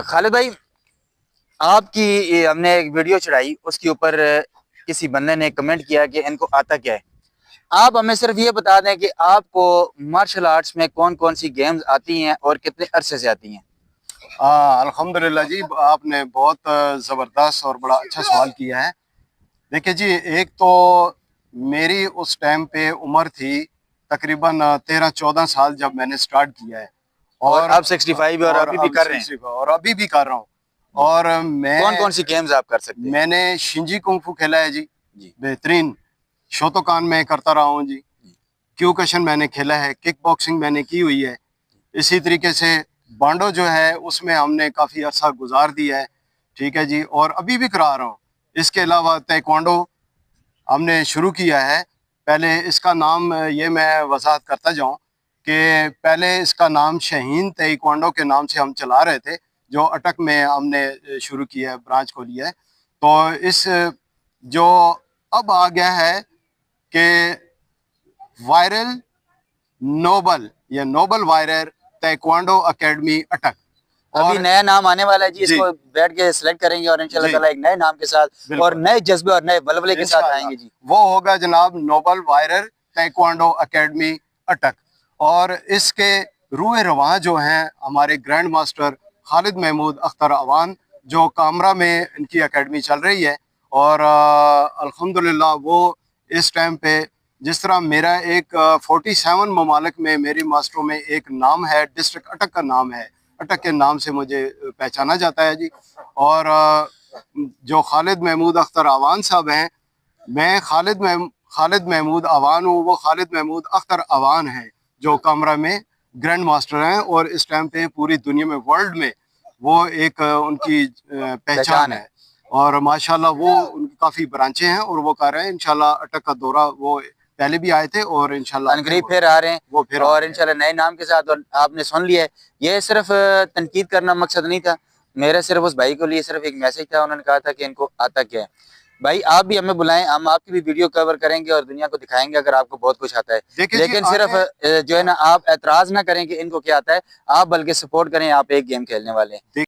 खालिद भाई, आपकी हमने एक वीडियो चढ़ाई, उसके ऊपर किसी बंदे ने कमेंट किया कि इनको आता क्या है। आप हमें सिर्फ ये बता दें कि आपको मार्शल आर्ट्स में कौन कौन सी गेम्स आती हैं और कितने अरसे से आती हैं। अल्हम्दुलिल्लाह जी, आपने बहुत ज़बरदस्त और बड़ा अच्छा सवाल किया है। देखिए जी, एक तो मेरी उस टाइम पे उम्र थी तकरीबन 13-14 साल जब मैंने स्टार्ट किया है। और और अब 65 और अभी भी अब कर रहे हैं। और अभी भी कर रहा हूँ। और कौन मैं कौन सी गेम्स आप कर सकते हैं। मैंने शिंजी कुंफू खेला है जी, जी। बेहतरीन। शोतोकान में करता रहा हूँ जी। क्यूकशन मैंने खेला है, किक बॉक्सिंग मैंने की हुई है। इसी तरीके से बांडो जो है उसमें हमने काफ़ी अर्सा गुजार दिया है। ठीक है जी, और अभी भी करा रहा हूँ। इसके अलावा ताइक्वांडो हमने शुरू किया है। पहले इसका नाम ये मैं वजाहत करता जाऊँ कि पहले इसका नाम शाहीन ताइक्वांडो के नाम से हम चला रहे थे, जो अटक में हमने शुरू किया है, ब्रांच को लिया है। तो इस जो अब आ गया है कि वायरल नोबल या नोबल वायरर ताइक्वांडो एकेडमी अटक। अभी और नया नाम आने वाला है जी, जी इसको बैठ के सिलेक्ट करेंगे और इंशाल्लाह जी ताला एक नए नाम के साथ और बिल्कुल नए जज्बे और नए बलबले के साथ इंशाल्लाह आएंगे जी। वो होगा जनाब नोबल वायरर ताइक्वांडो एकेडमी अटक। और इसके रूए रवां जो हैं हमारे ग्रैंड मास्टर खालिद महमूद अख्तर अवान, जो कामरा में इनकी एकेडमी चल रही है। और अल्हम्दुलिल्लाह वो इस टाइम पे जिस तरह मेरा एक 47 ममालिक में मेरी मास्टरों में एक नाम है, डिस्ट्रिक्ट अटक का नाम है, अटक के नाम से मुझे पहचाना जाता है जी। और जो खालिद महमूद अख्तर अवान साहब हैं, मैं खालिद महमूद अवान हूँ, वो खालिद महमूद अख्तर अवान हैं जो कामरा में ग्रैंड मास्टर हैं। और इस टाइम पे पूरी दुनिया में, वर्ल्ड में वो एक उनकी पहचान पहचान है। है। और माशाल्लाह वो उनकी काफ़ी ब्रांचें हैं और वो कर रहे हैं। इंशाल्लाह अटक का दौरा वो पहले भी आए थे और इंशाल्लाह अनकरीब फिर आ रहे हैं वो फिर आ और रहे हैं। इंशाल्लाह नए नाम के साथ। और आपने सुन लिया है, ये सिर्फ तनकीद करना मकसद नहीं था मेरा, सिर्फ उस भाई को लिए सिर्फ एक मैसेज था। उन्होंने कहा था कि इनको आता क्या है। भाई आप भी हमें बुलाएं, हम आपकी भी वीडियो कवर करेंगे और दुनिया को दिखाएंगे अगर आपको बहुत कुछ आता है। देखिए जी, लेकिन सिर्फ जो है ना, आप एतराज ना करें कि इनको क्या आता है, आप बल्कि सपोर्ट करें, आप एक गेम खेलने वाले हैं।